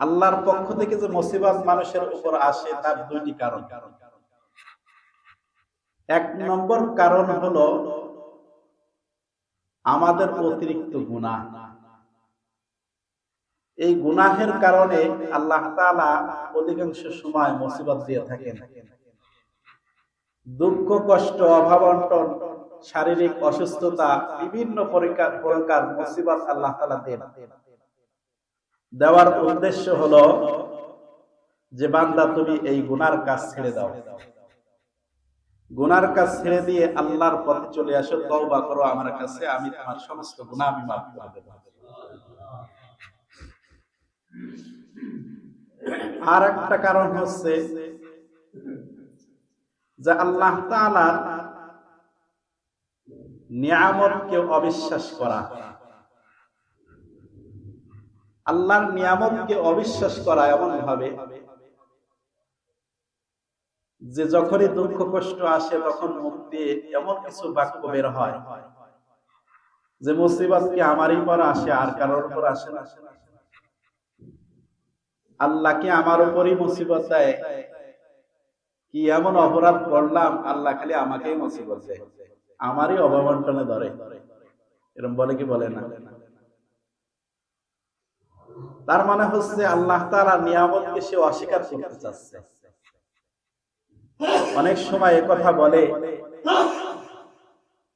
আল্লাহর পক্ষ থেকে যে মুসিবত মানুষের উপর আসে তার দুইটি কারণ। এক নম্বর কারণ হলো আমাদের অতিরিক্ত গুনাহ। এই গুনাহের কারণে আল্লাহ তাআলা অধিকাংশ সময় মুসিবত দিয়ে থাকেন। দুঃখ, কষ্ট, অভাব অনটন, শারীরিক অসুস্থতা, বিভিন্ন প্রকার মুসিবত আল্লাহ তাআলা দেন। দেওয়ার উদ্দেশ্য হলো যে বান্দা তুমি এই গুনার কাজ ছেড়ে দাও, গুনার কাজ ছেড়ে দিয়ে আল্লাহর পথে চলে আসো, তওবা করো আমার কাছে, আমি তোমার সমস্ত গুনাহ আমি মাফ করে দেব। আর একটা কারণ হচ্ছে যে আল্লাহ তাআলার নিয়ামতকে অবিশ্বাস করা। আল্লাহর নিয়ামতকে অবিশ্বাস করা এমন ভাবে যে যখনই দুঃখ কষ্ট আসে তখন মুখ দিয়ে এমন কিছু বাক্য বের হয় যে মুসিবত কি আমারই পর আসে, আর কারোর উপর আসে না। আল্লাহ কি আমার উপরই মুসিবত দেয়? কি এমন অপরাধ করলাম আল্লাহ খালি আমাকেই মুসিবত দেয়, আমারই অবমন্টনে ধরে? এরকম বলে কি বলে না? তার মানে হচ্ছে আল্লাহ তাআলার নিয়ামতকে সে অস্বীকার করতে চাচ্ছে। অনেক সময় কথা বলে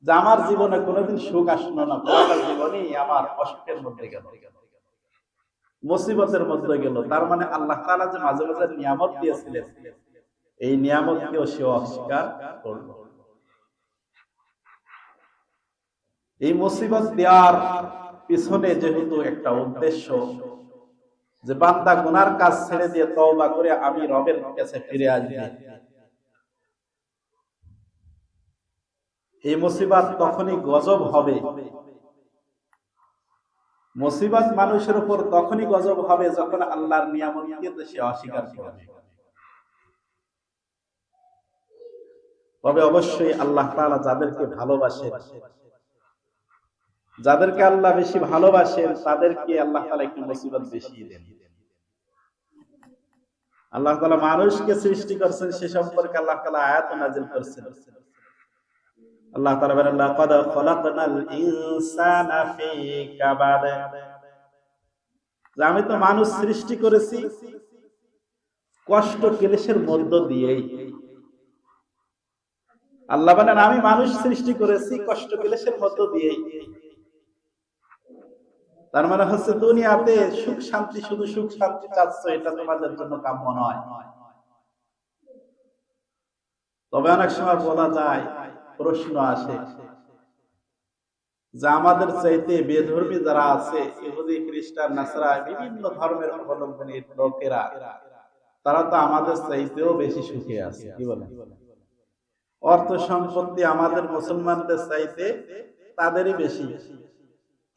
যে আমার জীবনে কোনোদিন সুখ আসলো না, পুরোটা জীবনই আমার অসুখের মধ্যে গেল, মুসিবতের মধ্যে গেল। তার মানে আল্লাহ তাআলা যে মাঝে মাঝে নিয়ামত দিয়েছিলেন, এই নিয়ামতকেও সে অস্বীকার করল। এই মুসিবত দেওয়ার পিছনে যেহেতু একটা উদ্দেশ্য যে বান্দা গুনার কাজ ছেড়ে দিয়ে তওবা করে আমি রবের কাছে ফিরে আসবে, এই মুসিবত তখনই গজব হবে। মুসিবত মানুষের উপর তখনই গজব হবে যখন আল্লাহর নিয়ামতকে সে অস্বীকার করবে। তবে অবশ্যই আল্লাহ তাআলা যাদেরকে ভালোবাসেন, যাদেরকে আল্লাহ বেশি ভালোবাসেন, তাদেরকে আল্লাহ তাআলা একটু মুসিবত বেশি দেন। আল্লাহ তাআলা মানুষকে সৃষ্টি করেছেন, সে সম্পর্কে আল্লাহ তাআলা আয়াত নাযিল করেছেন। আল্লাহ তাআলা বলেন লাকাদ খলাকনাল ইনসানা ফি কাবাদ, আমি তো মানুষ সৃষ্টি করেছি কষ্ট ক্লেশের মধ্য দিয়েই। আল্লাহ বলেন আমি মানুষ সৃষ্টি করেছি কষ্ট ক্লেশের মধ্য দিয়েই। তার মানে হচ্ছে দুনিয়াতে সুখ শান্তি, শুধু সুখ শান্তি চাচ্ছ, এটা তোমাদের জন্য কাম্য নয়। তবে অনেক সময় বলা যায়, প্রশ্ন আসে যে আমাদের চাইতে বেধর্মী যারা আছে, ইহুদি, খ্রিস্টান, নাসরা, বিভিন্ন ধর্মের অবলম্বনী লোকেরা, তারা তো আমাদের চাইতেও বেশি সুখে আছে। কি বলেন? অর্থ সম্পত্তি আমাদের মুসলমানদের চাইতে তাদেরই বেশি,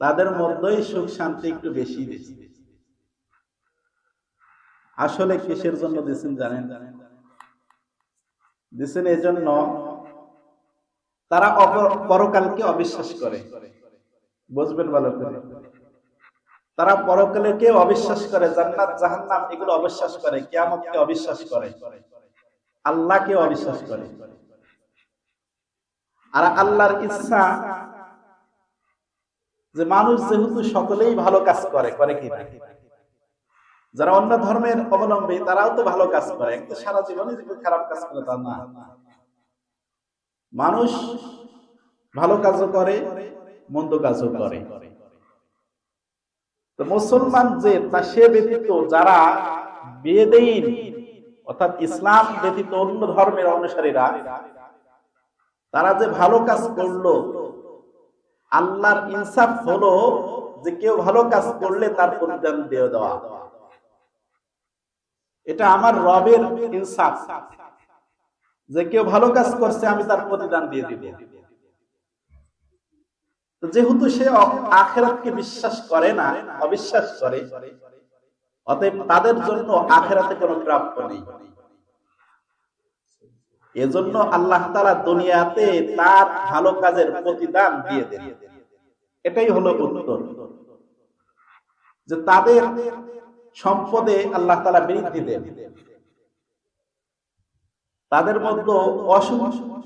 তাদের মধ্যেই সুখ শান্তি একটু বেশি বেশি। আসলে কিসের জন্য দিচ্ছেন জানেন? দিচ্ছেন এই জন্য তারা পরকালকে অবিশ্বাস করে। বুঝবেন ভালো করে, তারা পরকালকে অবিশ্বাস করে, জান্নাত জাহান্নাম এগুলো অবিশ্বাস করে, কিয়ামতকে অবিশ্বাস করে, আল্লাহকে অবিশ্বাস করে। আর আল্লাহর ইচ্ছা যে মানুষ যেহেতু সকলেই ভালো কাজ করে, করে কি না? যারা অন্য ধর্মের অবলম্বী তারাও তো ভালো কাজ করে, কিন্তু সারা জীবনে যে খারাপ কাজ করে তা না। মানুষ ভালো কাজও করে, মন্দ কাজও করে। তো মুসলমান যে তা সে ব্যতীত যারা বেদীন অর্থাৎ ইসলাম ব্যতীত অন্য ধর্মের অনুসারীরা, তারা যে ভালো কাজ করলো, আল্লাহর ইনসাফ হলো যে কেউ ভালো কাজ করলে তার প্রতিদান দিয়ে দেওয়া। এটা আমার রবের ইনসাফ যে কেউ ভালো কাজ করছে আমি তার প্রতিদান দিয়ে দিব। যেহেতু সে আখিরাতকে বিশ্বাস করে না, অবিশ্বাস করে, অতএব তাদের জন্য আখিরাতে কোনো প্রাপ্য নেই। এজন্য আল্লাহ তাআলা দুনিয়াতে তার ভালো কাজের প্রতিদান দিয়ে দেন। এটাই হলো উত্তর, যে তাদের সম্পদে আল্লাহ তাআলা বৃদ্ধি দেন, তাদের মধ্যে অসুখ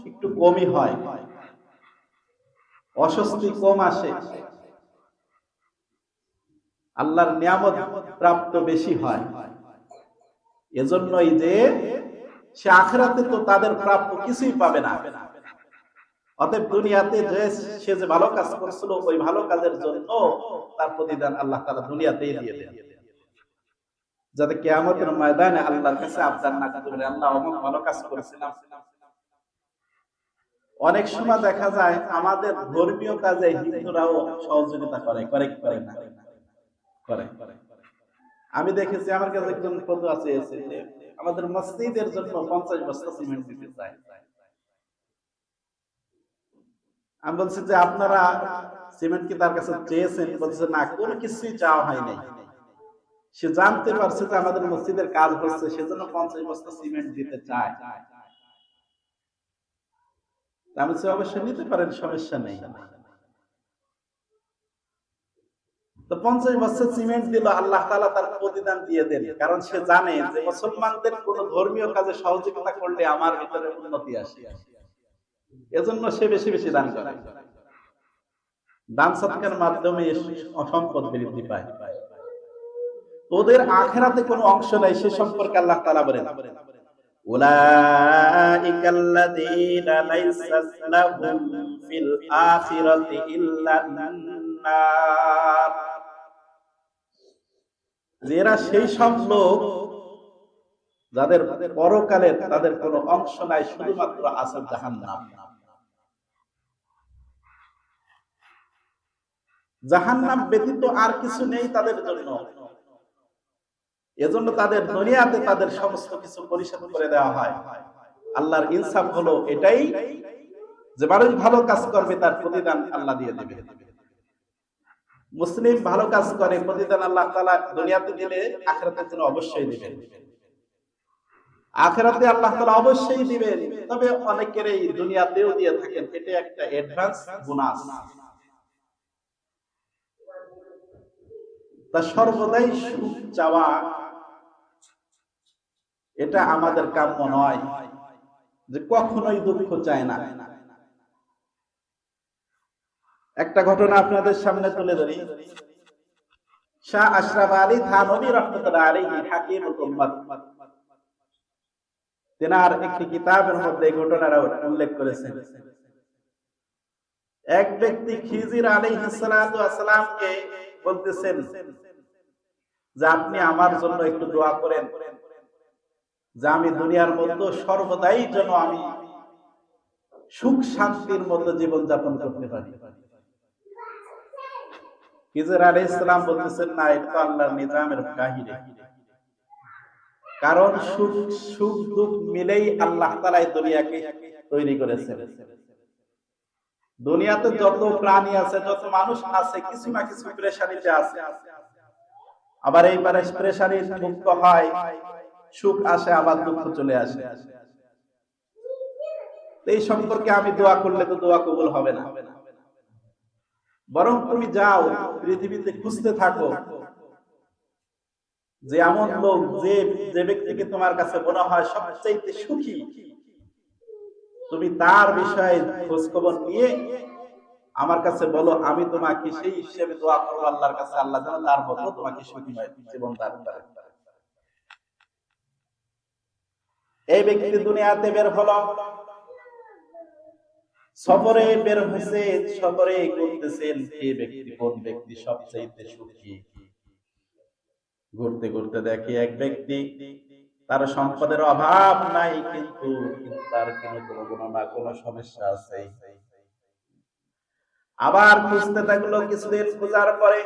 একটু কমই হয়, অস্বস্তি কম আসে, আল্লাহর নিয়ামত প্রাপ্ত বেশি হয়। এজন্যই যে সে আখিরাতে তো তাদের প্রাপ্য কিছুই পাবে না। অতএব দুনিয়াতে যে সে যে ভালো কাজ করছিল ওই ভালো কাজের জন্য তার প্রতিদান আল্লাহ তাআলা দুনিয়াতেই দিয়ে দেন, যাতে কিয়ামতের ময়দানে আল্লাহর কাছে আবদার না করতে পারে, আল্লাহ অমুক ভালো কাজ করেছিলাম। অনেক সময় দেখা যায় আমাদের ধর্মীয় কাজে হিন্দুরাও সহযোগিতা করে, করে না করে। আমি দেখেছি, আমার কাছে একজন ফটো আছে যে আমাদের মসজিদের জন্য 50 বস্তা সিমেন্ট দিতে চায়। আমি বলছি যে আপনারা সিমেন্ট কি তার কাছে চেয়েছেন? বলছে না, কোনো কিছুই চাওয়া হয় নাই। সে জানতে পারছে যে আমাদের মসজিদের কাজ হচ্ছে, সেজন্য 50 বস্তা সিমেন্ট দিতে চায়। আমি বলছি অবশ্যই নিতে পারেন, সমস্যা নেই। তো 50 বস্তা সিমেন্ট দিল, আল্লাহ তাআলা তার প্রতিদান দিয়ে দেন, কারণ সে জানে যে মুসলমানদের কোন ধর্মীয় কাজে সহযোগিতা করলে আমার ভিতরে উন্নতি আসে, এজন্য সে বেশি বেশি দান করে। দান সদকার মাধ্যমে সম্পদ বৃদ্ধি পায়। ওদের আখিরাতে কোনো অংশ নাই, সে সম্পর্কে আল্লাহ তাআলা বলেন উলাইকাল্লাযীনা লাইসা লাহুম ফিল আখিরাতি ইল্লান নার, যারা সেই সব লোক যাদের পরকালে তাদের কোনো অংশ নাই, শুধুমাত্র আছে জাহান্নাম। জাহান্নাম ব্যতীত আর কিছু নেই তাদের জন্য। এজন্য তাদের দুনিয়াতে তাদের সমস্ত কিছু পরিশোধ করে দেওয়া হয়। আল্লাহর ইনসাফ হলো এটাই যে মানুষ ভালো কাজ করবে তার প্রতিদান আল্লাহ দিয়ে দেবে। মুসলিম ভালো কাজ করে, প্রতিদান আল্লাহ তাআলা দুনিয়াতে দিলে আখিরাতের জন্য অবশ্যই দিবেন। আখিরাতে আল্লাহ তাআলা অবশ্যই দিবেন, তবে অনেকেরই দুনিয়াতেও দিয়ে থাকেন, এটা একটা অ্যাডভান্স বোনাস। তা সর্বদাই সুখ চাওয়া এটা আমাদের কাম্য নয়, যে কখনোই দুঃখ চায় না। একটা ঘটনা আপনাদের সামনে তুলে ধরি। শাহ আশরাফ আলী থানভী রাহমাতুল্লাহ আলাইহি হাকিমুল উম্মাত, তেনার একটি কিতাবের মধ্যে এই ঘটনাটা উল্লেখ করেছেন। এক ব্যক্তি খিজির আলাইহিস সালাতু ওয়াস সালামকে বলতেছেন যে আপনি আমার জন্য একটু দোয়া করেন, যে আমি দুনিয়ার মধ্যে সর্বদাই যেন আমি সুখ শান্তির মধ্যে জীবন যাপন করতে পারি। খিজির আলাইহিস সালাম বলতেছেন না, এটা আল্লাহর নিজামের বাহিরে, কারণ সুখ দুঃখ মিলেই আল্লাহ তাআলা এই দুনিয়াকে তৈরি করেছেন। দুনিয়াতে যত প্রাণী আছে, যত মানুষ আছে, কিছু না কিছু পেরেশানিতে আছে। আবার এই পেরেশানি মুক্ত হয়, সুখ আসে, আবার দুঃখ চলে আসে। এই সম্পর্কে আমি দোয়া করলে তো দোয়া কবুল হবে না, বরং তুমি যাও পৃথিবীতে খুঁজতে থাকো যে এমন লোক, যে ব্যক্তিকে তোমার কাছে মনে হয় সবচেয়ে সুখী, তুমি তার বিষয়ে খোঁজ খবর নিয়ে আমার কাছে বলো, আমি তোমাকে সেই হিসেবে দোয়া করবো আল্লাহর কাছে, আল্লাহ যেন তার মতো তোমাকে সুখী জীবন দান করেন। এই ব্যক্তি দুনিয়াতে বের হলো, সফরে বের হয়েছে, সফরে করতেছেন এই ব্যক্তি কোন ব্যক্তি সবচেয়ে সুখী। ঘুরতে ঘুরতে দেখে এক ব্যক্তি, তার সম্পদের অভাব নাই, কিন্তু তার কোনো না কোনো সমস্যা আছে। আবার খুঁজতে থাকলো, কিছুদিন খোঁজার পরে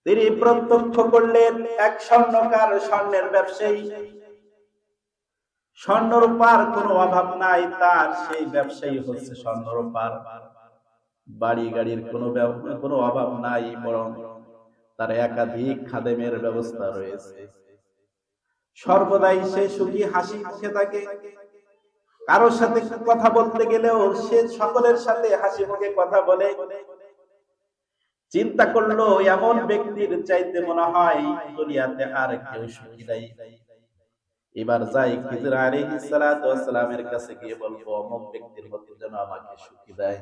তিনি প্রত্যক্ষ করলেন এক স্বর্ণকার, স্বর্ণের ব্যবসায়ী, স্বর্ণরূপার কোনো অভাব নাই তার, সেই ব্যবসায়ী হচ্ছে স্বর্ণরূপার। বাড়ি গাড়ির কোনো অভাব নাই, বরং তার একাধিক খাদেমের ব্যবস্থা রয়েছে। সর্বদাই সে সুখী, হাসি মুখে থাকে। কারোর সাথে কথা বলতে গেলেও সে সকলের সাথে হাসি মুখে কথা বলে। চিন্তা করলো এমন ব্যক্তির চাইতে মনে হয় দুনিয়াতে আর কেউ সুখী নাই। এবার যাই খিজির আলাইহিস সালাতু ওয়াস সালামের কাছে গিয়ে বলবো অমুক ব্যক্তির মতো যেন আমাকে সুখী দেয়,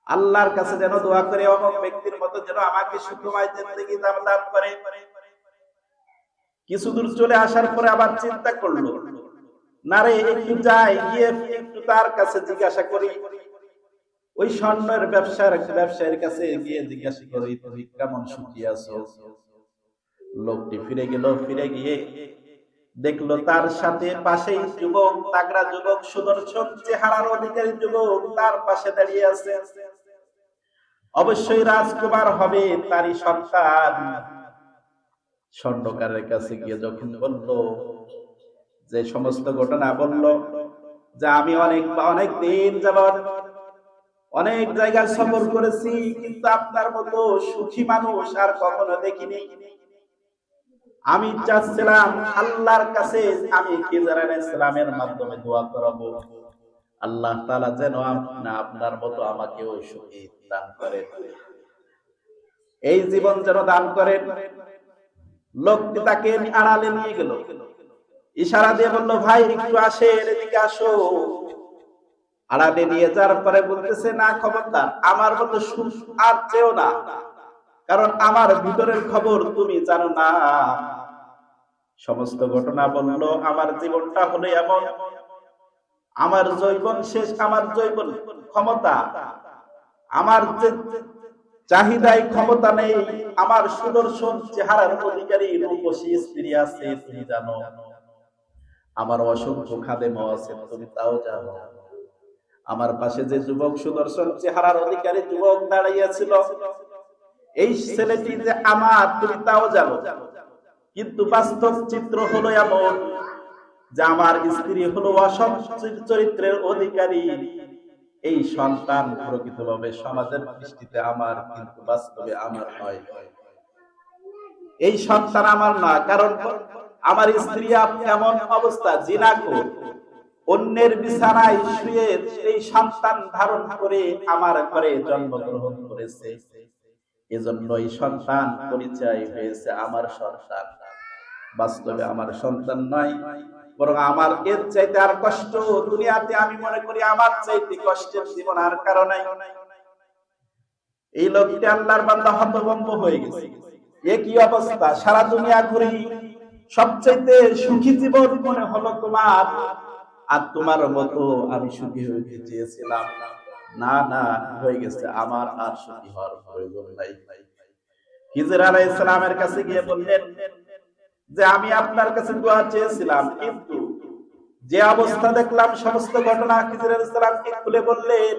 আল্লাহর কাছে যেন দোয়া করে অমুক ব্যক্তির মতো যেন আমাকে সুখময় জিন্দেগি দান করে। কিছু দূর চলে আসার পরে আবার চিন্তা করলো, না রে একটু যাই গিয়ে একটু তার কাছে জিজ্ঞাসা করি, ওই স্বর্ণের ব্যবসায়ীর কাছে গিয়ে জিজ্ঞাসা করি তুমি কেমন সুখী আছো। লোকটি ফিরে গেল, ফিরে গিয়ে দেখলো তার সাথে পাশেই যুবক, তাগড়া যুবক, সুদর্শন চেহারার অধিকারী যুবক তার পাশে দাঁড়িয়ে আছে। অবশ্যই রাজকুমার হবে, তারই সন্তান। স্বর্ণকারের কাছে গিয়ে যখন বলল, যে সমস্ত ঘটনা বলল, যে আমি অনেক দিন যাবত অনেক জায়গায় সফর করেছি, কিন্তু আপনার মতো সুখী মানুষ আর কখনো দেখিনি। আমি চাচ্ছিলাম আল্লাহর কাছে আমি খিজির আলাইহিস সালামের মাধ্যমে দোয়া করাবো, আল্লাহ তাআলা যেন আপনার মতো আমাকেও সুখী দান করেন, এই জীবন যেন দান করেন। লোকটি তাকে আড়ালে নিয়ে গেল, ইশারা দিয়ে বলল, ভাই একটু আসেন, এদিকে আসো। আড়ালে নিয়ে যাওয়ার পরে বলতেছে, না খবরদার, আমার মতো সুখ আর চেও না, কারণ আমার ভিতরের খবর তুমি জানো না। সমস্ত ঘটনা বলল, আমার জীবনটা হলো এমন, আমার যৌবন শেষ, আমার যৌবন ক্ষমতা, আমার যে চাহিদায় ক্ষমতা নেই, আমার সুদর্শন চেহারার অধিকারী রূপসী স্ত্রী আছে তুমি জানো, আমার অসংখ্য খাদেম আছে তুমি তাও জানো, আমার পাশে যে যুবক সুদর্শন চেহারার অধিকারী যুবক দাঁড়াইয়াছিল, এই ছেলেটি যে আমার তুমি তাও জানো। কিন্তু বাস্তব চিত্র হলো এমন যে আমার স্ত্রী হলো অসৎ চরিত্রের অধিকারী, এই সন্তান প্রকৃতভাবে সমাজের দৃষ্টিতে আমার, কিন্তু বাস্তবে আমার নয়। এই সন্তান আমার না, কারণ আমার স্ত্রী এমন অবস্থা জিনাকুর, অন্যের বিছানায় শুয়ে এই সন্তান ধারণ করে আমার ঘরে জন্মগ্রহণ করেছে। এজন্য এই সন্তান পরিচয় হয়েছে আমার সন্তান, বাস্তবে আমার সন্তান নয়, বরং আমার এর চাইতে আর কষ্ট দুনিয়াতে আমি মনে করি আমার চাইতে কষ্টের জীবন আর কারো নাই। এই লোকটি আল্লাহর বান্দা হতভম্ব হয়ে গেছে, এ কি অবস্থা, সারা দুনিয়া ঘুরি, সবচাইতে সুখী জীবন মনে হলো তোমার, আর তোমার মতো আমি সুখী হইতে চেয়েছিলাম, না না হয়ে গেছে, আমার আর সুখী হওয়ার প্রয়োজন নাই। খিজির আলাইহিস সালামের কাছে গিয়ে বললেন যে আমি আপনার কাছে দোয়া চেয়েছিলাম, কিন্তু যে অবস্থা দেখলাম, সমস্ত ঘটনা খিজির আলাইহিস সালামকে খুলে বললেন।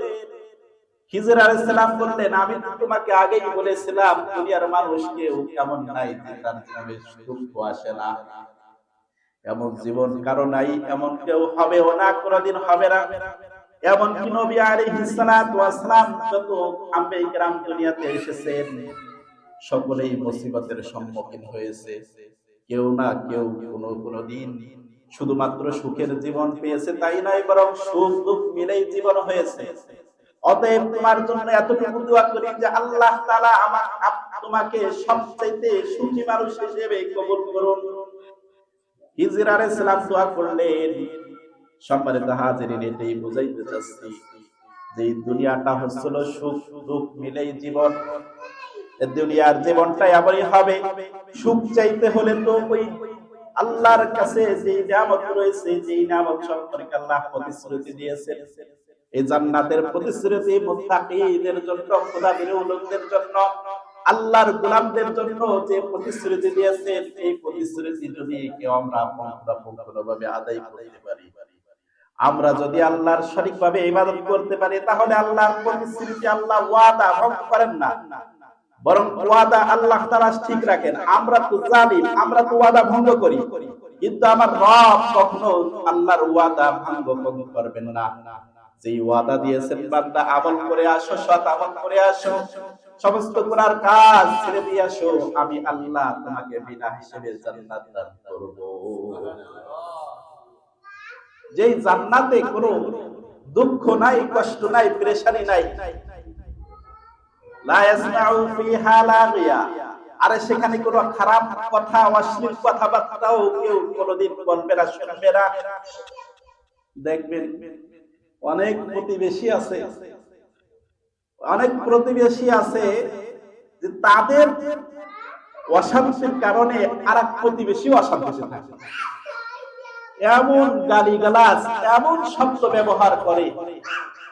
খিজির আলাইহিস সালাম বললেন, আমি তোমাকে আগেই বলেছিলাম দুনিয়ার মানুষ কেউ এমন নাই যে তার জীবনে দুঃখ আসে না, এমন জীবন কারো নাই, এমন কেউ হবেও না, কোনদিন হবে না। এমনকি নবী আলাইহিস সালাতু ওয়াস সালাম যত আম্বিয়া কিরাম দুনিয়াতে এসেছেন, সকলেই মুসিবতের সম্মুখীন হয়েছে, কেউ না কেউ কোনদিন শুধুমাত্র সুখের জীবন পেয়েছে তাই নয়, বরং সুখ দুঃখ মিলেই জীবন হয়েছে। অতএব তোমার জন্য এতটুকু দোয়া করি যে আল্লাহ তাআলা তোমাকে সবচাইতে সুখী মানুষ হিসেবে কবুল করুন। খিজির আলাইহিস সালাম দোয়া করলেন। সম্মানিত হাজিরিন, এটাই বুঝাইতে চাচ্ছি যে দুনিয়াটা হচ্ছিল সুখ দুঃখ মিলেই জীবন, দুনিয়ার জীবনটা এমনই হবে। সুখ চাইতে হলে তো ওই আল্লাহর কাছে যে নিয়ামত রয়েছে, যে নিয়ামত সম্পর্কে আল্লাহ প্রতিশ্রুতি দিয়েছেন, এই জান্নাতের প্রতিশ্রুতি মুত্তাকিদের জন্য, খোদাবীর লোকদের জন্য, আল্লাহর গোলামদের জন্য যে প্রতিশ্রুতি দিয়েছেন, এই প্রতিশ্রুতি যদি কেউ আমরা পূর্ণভাবে আদায় করতে পারি, আমরা যদি আল্লাহর সঠিকভাবে ইবাদত করতে পারি, তাহলে আল্লাহর প্রতিশ্রুতি, আল্লাহ ওয়াদা ভঙ্গ করেন না, বরং ওয়াদা আল্লাহ তাআলা ঠিক রাখেন। আমরা তো জালিম, আমরা তো ওয়াদা ভঙ্গ করি, কিন্তু আমার রব কখনো আল্লাহর ওয়াদা ভঙ্গ করবেন না। যেই ওয়াদা দিয়েছেন, বান্দা আমল করে আসো, সৎ আমল করে আসো, সমস্ত গুনার কাজ ছেড়ে দিয়ে আসো, আমি আল্লাহ তোমাকে বিনা হিসেবে জান্নাত দান করব। যেই জান্নাতে কোনো দুঃখ নাই, কষ্ট নাই, পেরেশানি নাই, লা ইয়াসমাউ ফিহা লাগিয়া, আরে সেখানে কোনো খারাপ কথা, অশ্লীল কথাবার্তাও কেউ কোনোদিন বলবে না, শুনবে না। দেখবেন অনেক প্রতিবেশী আছে, যে তাদের অশান্তির কারণে আরেক প্রতিবেশী অশান্তিতে থাকে, এমন গালিগালাজ, এমন শব্দ ব্যবহার করে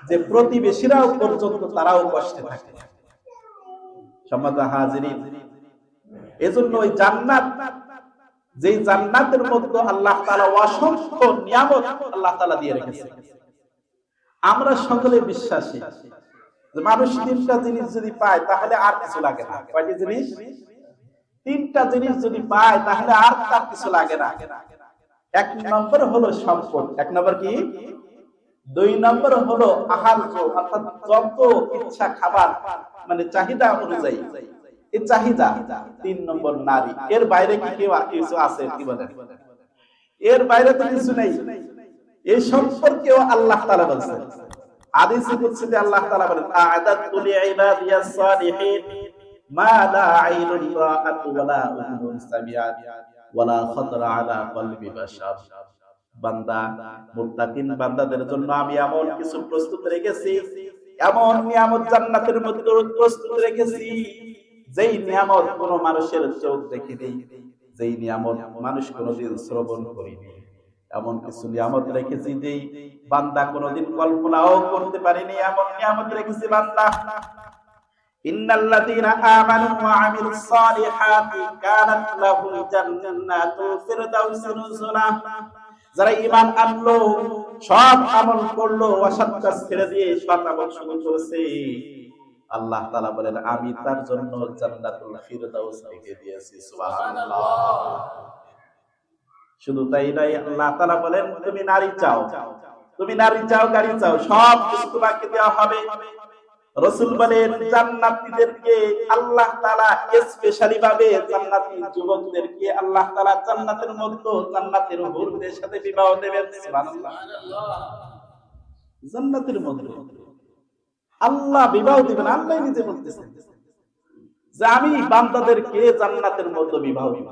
যে প্রতিবেশীরাও পর্যন্ত তারাও কষ্টে থাকে। সম্মানিত হাজিরিন, এজন্য ওই জান্নাত, যেই জান্নাতের মধ্যে আল্লাহ তাআলা অসংখ্য নিয়ামত আল্লাহ তাআলা দিয়ে রেখেছেন, আমরা সকলে বিশ্বাসী যে মানুষ তিনটা জিনিস যদি পায় তাহলে আর কিছু লাগে না। কয়টি জিনিস? তিনটা জিনিস যদি পায় তাহলে আর তার কিছু লাগে না। এক নম্বর হলো সম্পদ, এক নম্বর কি? দুই নম্বর হলো আহার্য, অর্থাৎ যত ইচ্ছা খাবার, মানে চাহিদা অনুযায়ী এই চাহিদা। তিন নম্বর নারী। এর বাইরে কি কেউ কিছু আছে? কি বলেন? এর বাইরে তো কিছু নেই। এই সম্পর্কেও আল্লাহ তাআলা বলেছেন, হাদিসে কুদসিতে আল্লাহ তাআলা বলেন, আ'আদাতু লিইবাদিয়াস সালিহিন মা লা আইনুন রাআত ওয়ালা উযুনুন সামিআত ওয়ালা খাতারা আলা কলবি বাশার। বান্দা, মুত্তাকিন বান্দাদের জন্য আমি এমন কিছু প্রস্তুত রেখেছি, এমন নিয়ামত জান্নাতের মধ্যে প্রস্তুত রেখেছি, যেই নিয়ামত কোনো মানুষের চোখ দেখেনি, যেই নিয়ামত মানুষ কোনোদিন শ্রবণ করেনি, এমন কিছু নিয়ামত রেখেছি যেই বান্দা কোনোদিন কল্পনাও করতে পারেনি, এমন নিয়ামত রেখেছি বান্দা। ইন্নাল্লাযীনা আমানু ওয়া আমিলুস সালিহাতি কানাত লাহুম জান্নাতুল ফিরদাউসি নুজুলা। যারা ঈমান আনলো, সৎ আমল করলো, অসৎ কাজ ছেড়ে দিয়ে সৎ আমল শুরু করেছে, আল্লাহ তাআলা বলেন আমি তার জন্য জান্নাতুল ফিরদাউস রেখে দিয়েছি। সুবহানাল্লাহ। শুধু তাই নয়, আল্লাহ তাআলা বলেন তুমি নারী চাও, তুমি নারী চাও, গাড়ি চাও, সব কিছু তোমাকে দেওয়া হবে। রাসূল বলেন জান্নাতীদেরকে আল্লাহ তাআলা স্পেশালি ভাবে, জান্নাতি যুবকদেরকে আল্লাহ তাআলা জান্নাতের মধ্যে জান্নাতের হুরদের সাথে বিবাহ দেবেন। সুবহানাল্লাহ। জান্নাতের মধ্যে আল্লাহ বিবাহ দিবেন। আল্লাহ নিজে বলতেছেন যে আমি বান্দাদেরকে জান্নাতের মধ্যে বিবাহ দিব।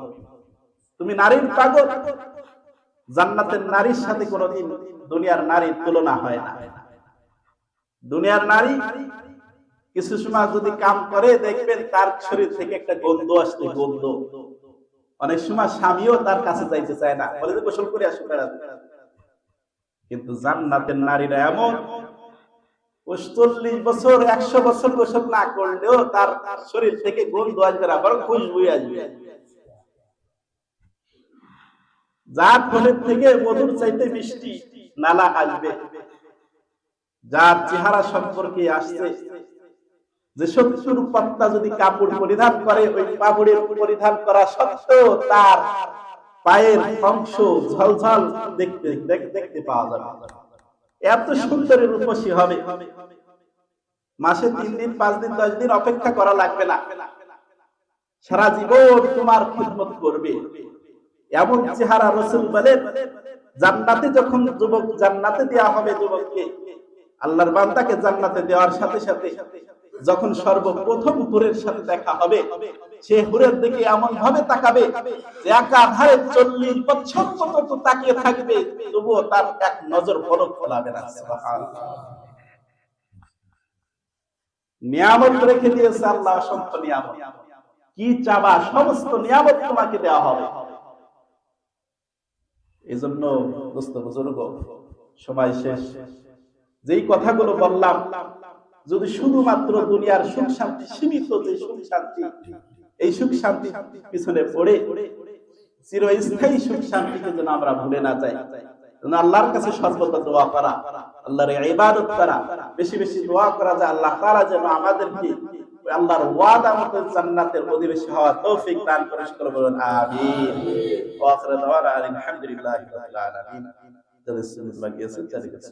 তুমি নারীর পাগল, জান্নাতের নারীর সাথে কোনোদিন দুনিয়ার নারীর তুলনা হয় না। দুনিয়ার নারী কিছু সময় যদি কাম করে, দেখবেন তার শরীর থেকে একটা গন্ধ আসছে, গন্ধ। অনেক সময় স্বামীও তার কাছে যাইতে চায় না, বলে যে গোসল করে আসো। কিন্তু জান্নাতের নারীরা এমন, ৪০ বছর ১০০ বছর গোসল না করলেও তার শরীর থেকে গন্ধ আসবে না, বরং খুশবু আসবে। যার ফলের থেকে মধুর চাইতে মিষ্টি নালা আসবে। যার চেহারা সম্পর্কে আসছে যে ৭০ পাত্তা যদি কাপড় পরিধান করে, ওই কাপড়ের পরিধান করা সত্ত্বেও তার পায়ের অংশ ঝলঝল দেখতে পাওয়া যাবে। এত সুন্দরের রূপসী হবে, মাসে ৩ দিন ৫ দিন ১০ দিন অপেক্ষা করা লাগবে না, সারা জীবন তোমার খিদমত করবে। এমন চেহারা রাসূল বলেন জান্নাতে যখন যুবক জান্নাতে দেওয়া হবে, যুবককে আল্লাহর বান্দাকে জান্নাতে দেওয়ার সাথে সাথে যখন সর্বপ্রথম হুরের সাথে দেখা হবে, সে হুরের দিকে এমন ভাবে তাকাবে যে একাধারে ৪০ বছর পর্যন্ত তাকিয়ে থাকবে, তবুও তার এক নজর পলক ফেলাবে না। সুবহানাল্লাহ। নিয়ামত রেখে দিয়েছে আল্লাহ, অসংখ্য নিয়ামত। কি চাবা, সমস্ত নিয়ামত তোমাকে দেওয়া হবে। এজন্য দোস্ত বুজুর্গ, সময় শেষ। যেই কথাগুলো বললাম, যদি শুধুমাত্র দুনিয়ার সুখ শান্তি, সীমিত যে সুখ শান্তি, এই সুখ শান্তি পিছনে পড়ে চিরস্থায়ী সুখ শান্তিকে যেন আমরা ভুলে না যাই। আল্লাহর কাছে সর্বদা দোয়া করা, আল্লাহর ইবাদত করা, বেশি বেশি দোয়া করা যে আল্লাহ তাআলা যেন আমাদেরকে আল্লাহর ওয়াদা মতো জান্নাতের অধিবাসী হওয়ার তৌফিক দান করেন। সকলে বলুন আমিন। ওয়া আখিরু দাওয়ানা আলহামদুলিল্লাহি রাব্বিল আলামিন। যাদের সুন্নাত বাকি আছে তাদের কাছে